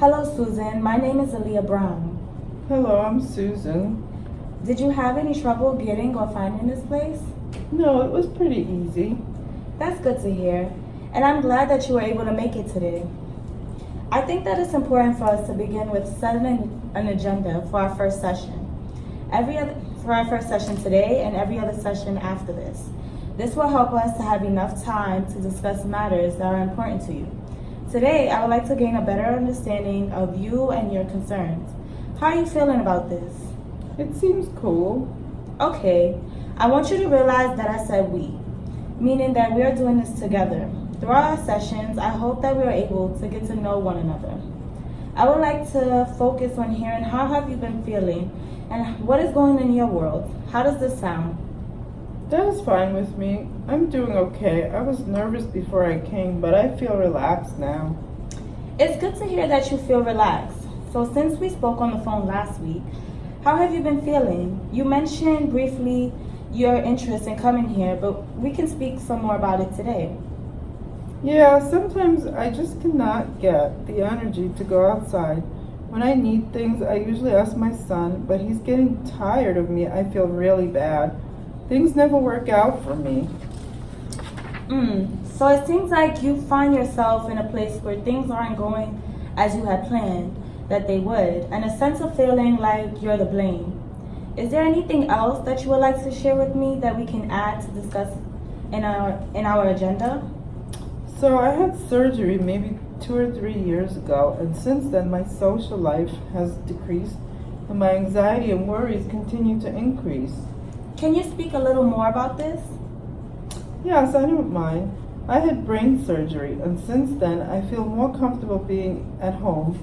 Hello, Susan. My name is Aaliyah Brown. Hello, I'm Susan. Did you have any trouble getting or finding this place? No, it was pretty easy. That's good to hear. And I'm glad that you were able to make it today. I think that it's important for us to begin with setting an agenda for our first session. For our first session today and every other session after this. This will help us to have enough time to discuss matters that are important to you. Today, I would like to gain a better understanding of you and your concerns. How are you feeling about this? It seems cool. Okay, I want you to realize that I said we, meaning that we are doing this together. Throughout our sessions, I hope that we are able to get to know one another. I would like to focus on hearing how have you been feeling and what is going on in your world. How does this sound? That is fine with me. I'm doing okay. I was nervous before I came, but I feel relaxed now. It's good to hear that you feel relaxed. So since we spoke on the phone last week, how have you been feeling? You mentioned briefly your interest in coming here, but we can speak some more about it today. Yeah, sometimes I just cannot get the energy to go outside. When I need things, I usually ask my son, but he's getting tired of me. I feel really bad. Things never work out for me. So it seems like you find yourself in a place where things aren't going as you had planned that they would, and a sense of feeling like you're the blame. Is there anything else that you would like to share with me that we can add to discuss in our agenda? So I had surgery maybe 2 or 3 years ago, and since then my social life has decreased and my anxiety and worries continue to increase. Can you speak a little more about this? Yes, I don't mind. I had brain surgery, and since then I feel more comfortable being at home.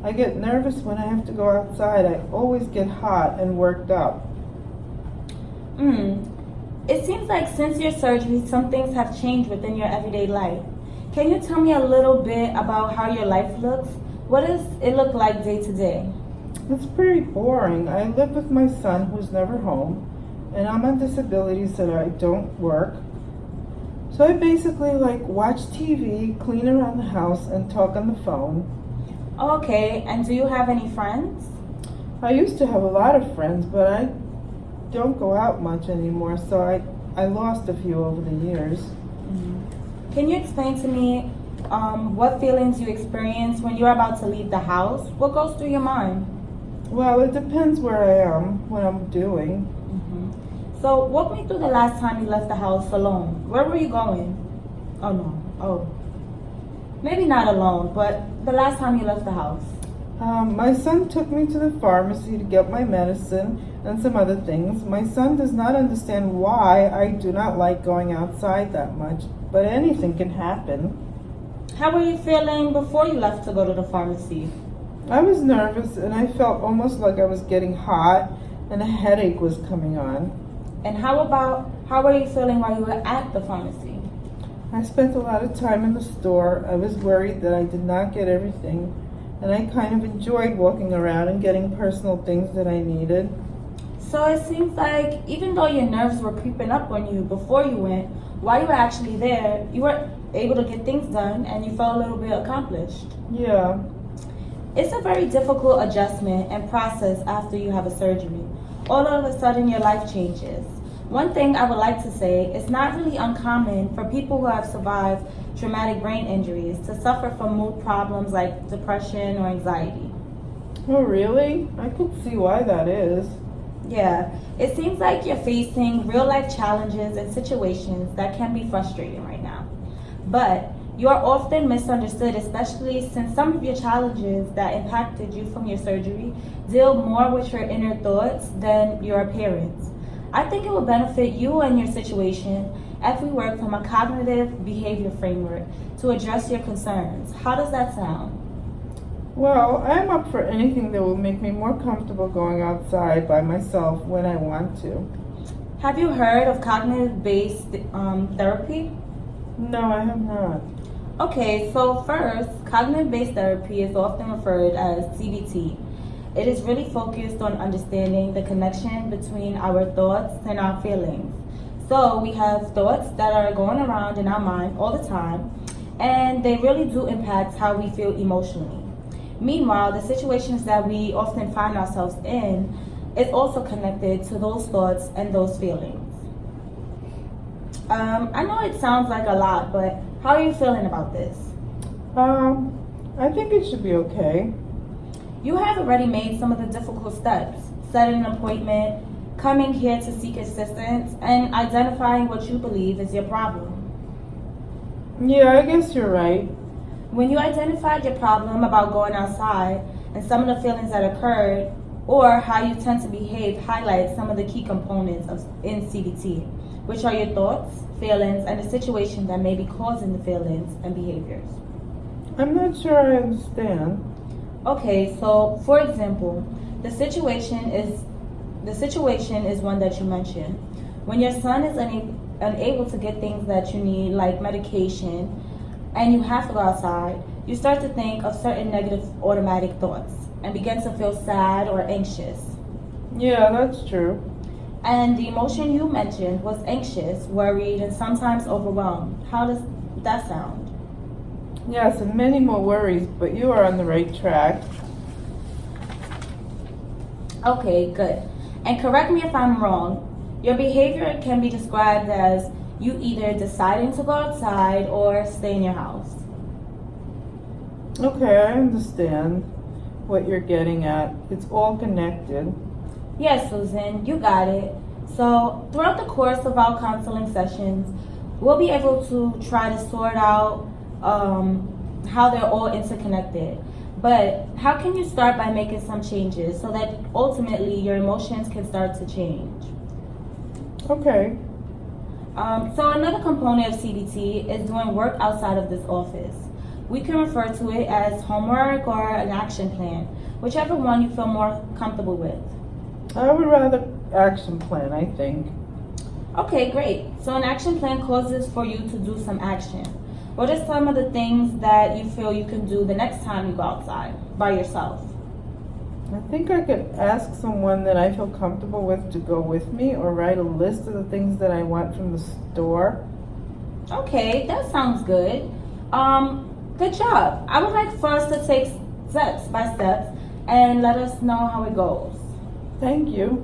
I get nervous when I have to go outside. I always get hot and worked up. It seems like since your surgery, some things have changed within your everyday life. Can you tell me a little bit about how your life looks? What does it look like day to day? It's pretty boring. I live with my son who's never home, and I'm on disability so I don't work. So I basically watch TV, clean around the house, and talk on the phone. Okay, and do you have any friends? I used to have a lot of friends, but I don't go out much anymore, so I lost a few over the years. Can you explain to me what feelings you experience when you're about to leave the house? What goes through your mind? Well, it depends where I am, what I'm doing. So walk me through the last time you left the house alone. Where were you going? Oh no. Oh. Maybe not alone, but the last time you left the house. My son took me to the pharmacy to get my medicine and some other things. My son does not understand why I do not like going outside that much, but anything can happen. How were you feeling before you left to go to the pharmacy? I was nervous and I felt almost like I was getting hot and a headache was coming on. And how were you feeling while you were at the pharmacy? I spent a lot of time in the store. I was worried that I did not get everything, and I kind of enjoyed walking around and getting personal things that I needed. So it seems like even though your nerves were creeping up on you before you went, while you were actually there, you were able to get things done and you felt a little bit accomplished. Yeah. It's a very difficult adjustment and process after you have a surgery. All of a sudden your life changes. One thing I would like to say, it's not really uncommon for people who have survived traumatic brain injuries to suffer from mood problems like depression or anxiety. Oh, really? I could see why that is. Yeah, it seems like you're facing real life challenges and situations that can be frustrating right now. But you are often misunderstood, especially since some of your challenges that impacted you from your surgery deal more with your inner thoughts than your appearance. I think it will benefit you and your situation if we work from a cognitive behavior framework to address your concerns. How does that sound? Well, I'm up for anything that will make me more comfortable going outside by myself when I want to. Have you heard of cognitive-based therapy? No, I have not. Okay, so first, cognitive-based therapy is often referred as CBT. It is really focused on understanding the connection between our thoughts and our feelings. So we have thoughts that are going around in our mind all the time, and they really do impact how we feel emotionally. Meanwhile, the situations that we often find ourselves in is also connected to those thoughts and those feelings. I know it sounds like a lot, but how are you feeling about this? I think it should be okay. You have already made some of the difficult steps, setting an appointment, coming here to seek assistance, and identifying what you believe is your problem. Yeah, I guess you're right. When you identified your problem about going outside and some of the feelings that occurred, or how you tend to behave, highlight some of the key components in CBT, which are your thoughts, feelings, and the situation that may be causing the feelings and behaviors. I'm not sure I understand. Okay, so for example, the situation is one that you mentioned. When your son is unable to get things that you need, like medication, and you have to go outside, you start to think of certain negative automatic thoughts and begin to feel sad or anxious. Yeah, that's true. And the emotion you mentioned was anxious, worried, and sometimes overwhelmed. How does that sound? Yes, and many more worries, but you are on the right track. Okay, good. And correct me if I'm wrong. Your behavior can be described as you either deciding to go outside or stay in your house. Okay, I understand what you're getting at. It's all connected. Yes, Susan, you got it. So, throughout the course of our counseling sessions, we'll be able to try to sort out how they're all interconnected. But how can you start by making some changes so that ultimately your emotions can start to change? Okay. So another component of CBT is doing work outside of this office. We can refer to it as homework or an action plan, whichever one you feel more comfortable with. I would rather action plan, I think. Okay, great. So an action plan causes for you to do some action. What are some of the things that you feel you can do the next time you go outside by yourself? I think I could ask someone that I feel comfortable with to go with me, or write a list of the things that I want from the store. Okay, that sounds good. Good job. I would like for us to take steps by steps and let us know how it goes. Thank you.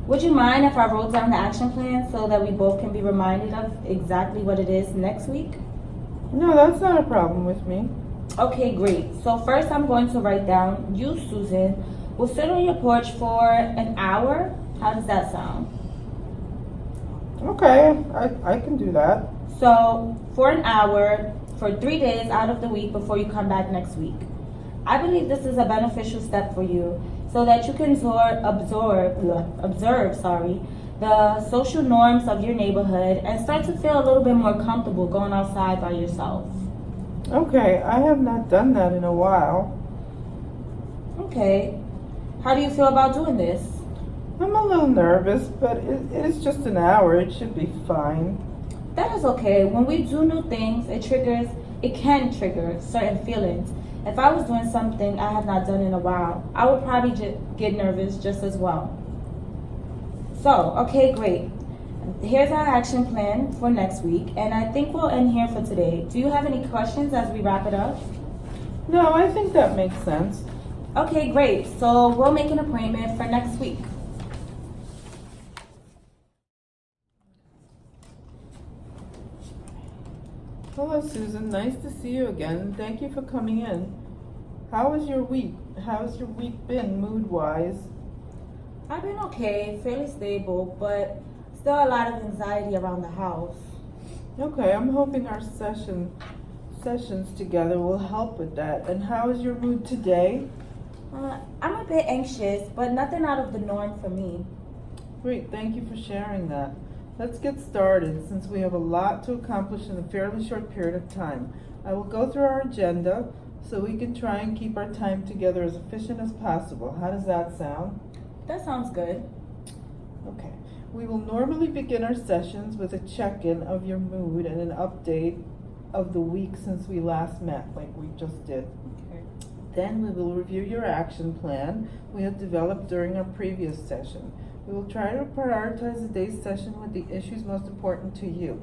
Would you mind if I wrote down the action plan so that we both can be reminded of exactly what it is next week? No, that's not a problem with me. Okay, great. So first I'm going to write down, you, Susan, will sit on your porch for an hour. How does that sound? Okay, I can do that. So for an hour, for 3 days out of the week before you come back next week. I believe this is a beneficial step for you so that you can observe the social norms of your neighborhood and start to feel a little bit more comfortable going outside by yourself. Okay, I have not done that in a while. Okay. How do you feel about doing this? I'm a little nervous, but it is just an hour. It should be fine. That is okay. When we do new things, it can trigger certain feelings. If I was doing something I have not done in a while, I would probably get nervous just as well. So, okay, great. Here's our action plan for next week, and I think we'll end here for today. Do you have any questions as we wrap it up? No, I think that makes sense. Okay, great. So we'll make an appointment for next week. Hello, Susan. Nice to see you again. Thank you for coming in. How was your week? How's your week been, mood-wise? I've been okay, fairly stable, but still a lot of anxiety around the house. Okay, I'm hoping our sessions together will help with that. And how is your mood today? I'm a bit anxious, but nothing out of the norm for me. Great, thank you for sharing that. Let's get started since we have a lot to accomplish in a fairly short period of time. I will go through our agenda so we can try and keep our time together as efficient as possible. How does that sound? That sounds good. Okay. We will normally begin our sessions with a check-in of your mood and an update of the week since we last met, like we just did. Okay. Then we will review your action plan we have developed during our previous session. We will try to prioritize the day's session with the issues most important to you.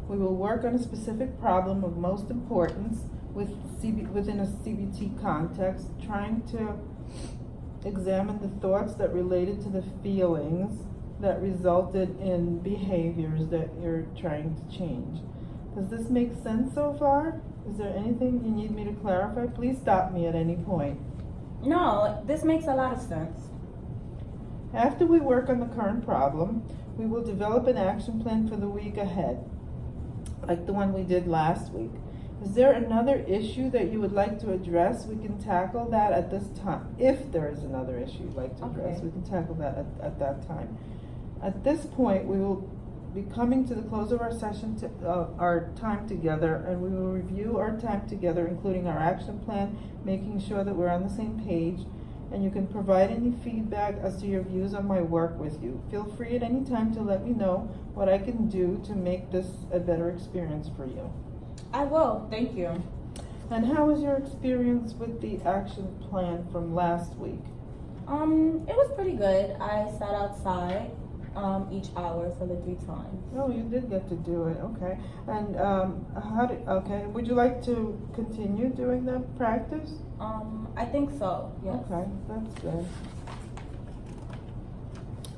We will work on a specific problem of most importance within a CBT context, trying to examine the thoughts that related to the feelings that resulted in behaviors that you're trying to change. Does this make sense so far? Is there anything you need me to clarify? Please stop me at any point. No, this makes a lot of sense. After we work on the current problem, we will develop an action plan for the week ahead, like the one we did last week. Is there another issue that you would like to address? We can tackle that at this time. If there is another issue you'd like to address, Okay. we can tackle that at that time. At this point, we will be coming to the close of our session, our time together, and we will review our time together, including our action plan, making sure that we're on the same page, and you can provide any feedback as to your views on my work with you. Feel free at any time to let me know what I can do to make this a better experience for you. I will, thank you. And how was your experience with the action plan from last week? It was pretty good. I sat outside each hour for the 3 times. Oh, you did get to do it, okay. And okay, would you like to continue doing the practice? I think so, yes. Okay, that's good.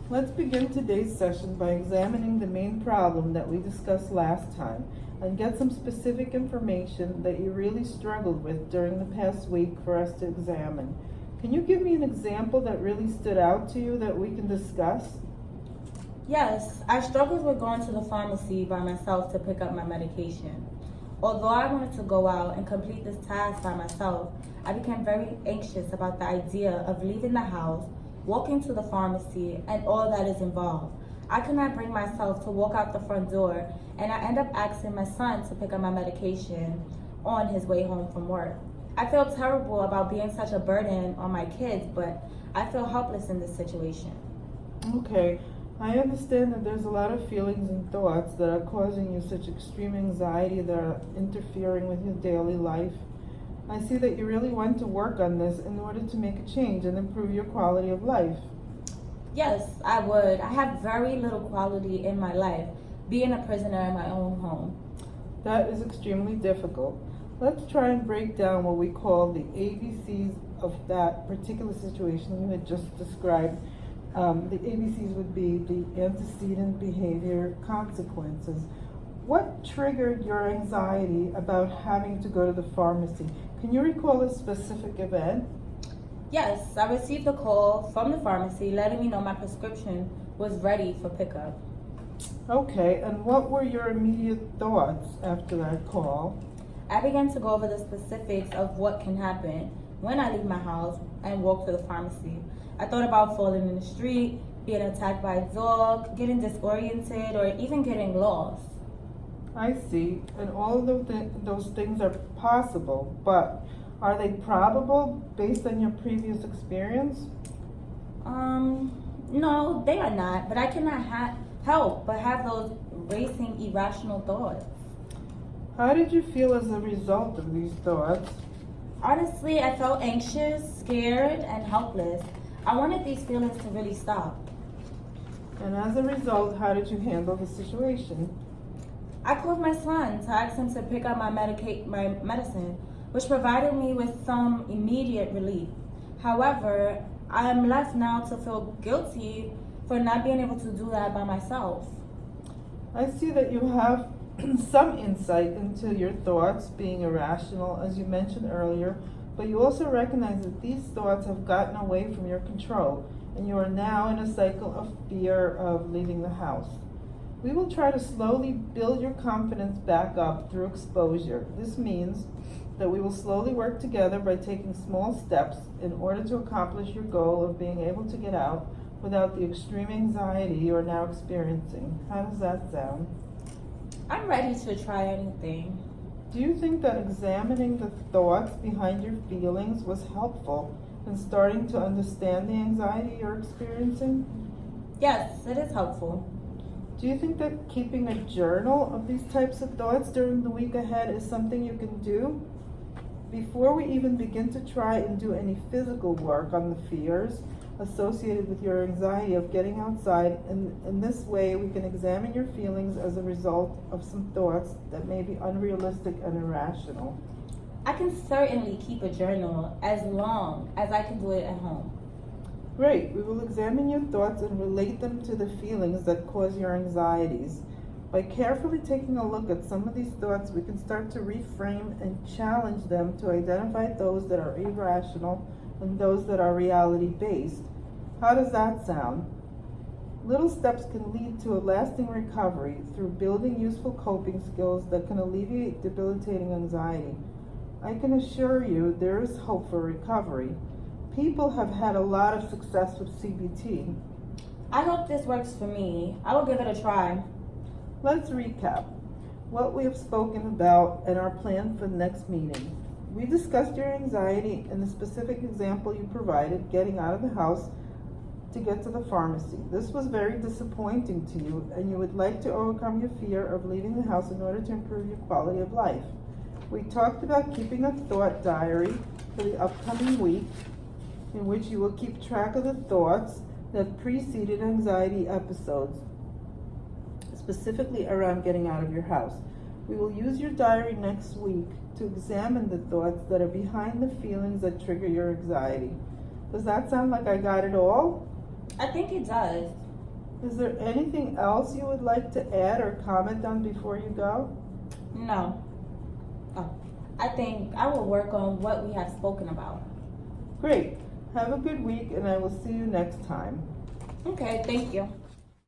Let's begin today's session by examining the main problem that we discussed last time and get some specific information that you really struggled with during the past week for us to examine. Can you give me an example that really stood out to you that we can discuss? Yes, I struggled with going to the pharmacy by myself to pick up my medication. Although I wanted to go out and complete this task by myself, I became very anxious about the idea of leaving the house, walking to the pharmacy, and all that is involved. I could not bring myself to walk out the front door, and I ended up asking my son to pick up my medication on his way home from work. I feel terrible about being such a burden on my kids, but I feel helpless in this situation. Okay, I understand that there's a lot of feelings and thoughts that are causing you such extreme anxiety that are interfering with your daily life. I see that you really want to work on this in order to make a change and improve your quality of life. Yes, I would. I have very little quality in my life, being a prisoner in my own home. That is extremely difficult. Let's try and break down what we call the ABCs of that particular situation you had just described. The ABCs would be the antecedent behavior consequences. What triggered your anxiety about having to go to the pharmacy? Can you recall a specific event? Yes, I received a call from the pharmacy letting me know my prescription was ready for pickup. Okay, and what were your immediate thoughts after that call? I began to go over the specifics of what can happen when I leave my house and walk to the pharmacy. I thought about falling in the street, being attacked by a dog, getting disoriented, or even getting lost. I see, and all of those things are possible, but are they probable based on your previous experience? No, they are not, but I cannot help but have those racing, irrational thoughts. How did you feel as a result of these thoughts? Honestly, I felt anxious, scared, and helpless. I wanted these feelings to really stop. And as a result, how did you handle the situation? I called my son to ask him to pick up my medicine, which provided me with some immediate relief. However, I am left now to feel guilty for not being able to do that by myself. I see that you have some insight into your thoughts being irrational, as you mentioned earlier, but you also recognize that these thoughts have gotten away from your control, and you are now in a cycle of fear of leaving the house. We will try to slowly build your confidence back up through exposure. This means that we will slowly work together by taking small steps in order to accomplish your goal of being able to get out without the extreme anxiety you are now experiencing. How does that sound? I'm ready to try anything. Do you think that examining the thoughts behind your feelings was helpful in starting to understand the anxiety you're experiencing? Yes, it is helpful. Do you think that keeping a journal of these types of thoughts during the week ahead is something you can do? Before we even begin to try and do any physical work on the fears associated with your anxiety of getting outside, in this way we can examine your feelings as a result of some thoughts that may be unrealistic and irrational. I can certainly keep a journal as long as I can do it at home. Great. We will examine your thoughts and relate them to the feelings that cause your anxieties. By carefully taking a look at some of these thoughts, we can start to reframe and challenge them to identify those that are irrational and those that are reality-based. How does that sound? Little steps can lead to a lasting recovery through building useful coping skills that can alleviate debilitating anxiety. I can assure you there is hope for recovery. People have had a lot of success with CBT. I hope this works for me. I will give it a try. Let's recap what we have spoken about and our plan for the next meeting. We discussed your anxiety and the specific example you provided, getting out of the house to get to the pharmacy. This was very disappointing to you, and you would like to overcome your fear of leaving the house in order to improve your quality of life. We talked about keeping a thought diary for the upcoming week in which you will keep track of the thoughts that preceded anxiety episodes, specifically around getting out of your house. We will use your diary next week to examine the thoughts that are behind the feelings that trigger your anxiety. Does that sound like I got it all? I think it does. Is there anything else you would like to add or comment on before you go? No. Oh, I think I will work on what we have spoken about. Great. Have a good week, and I will see you next time. Okay, thank you.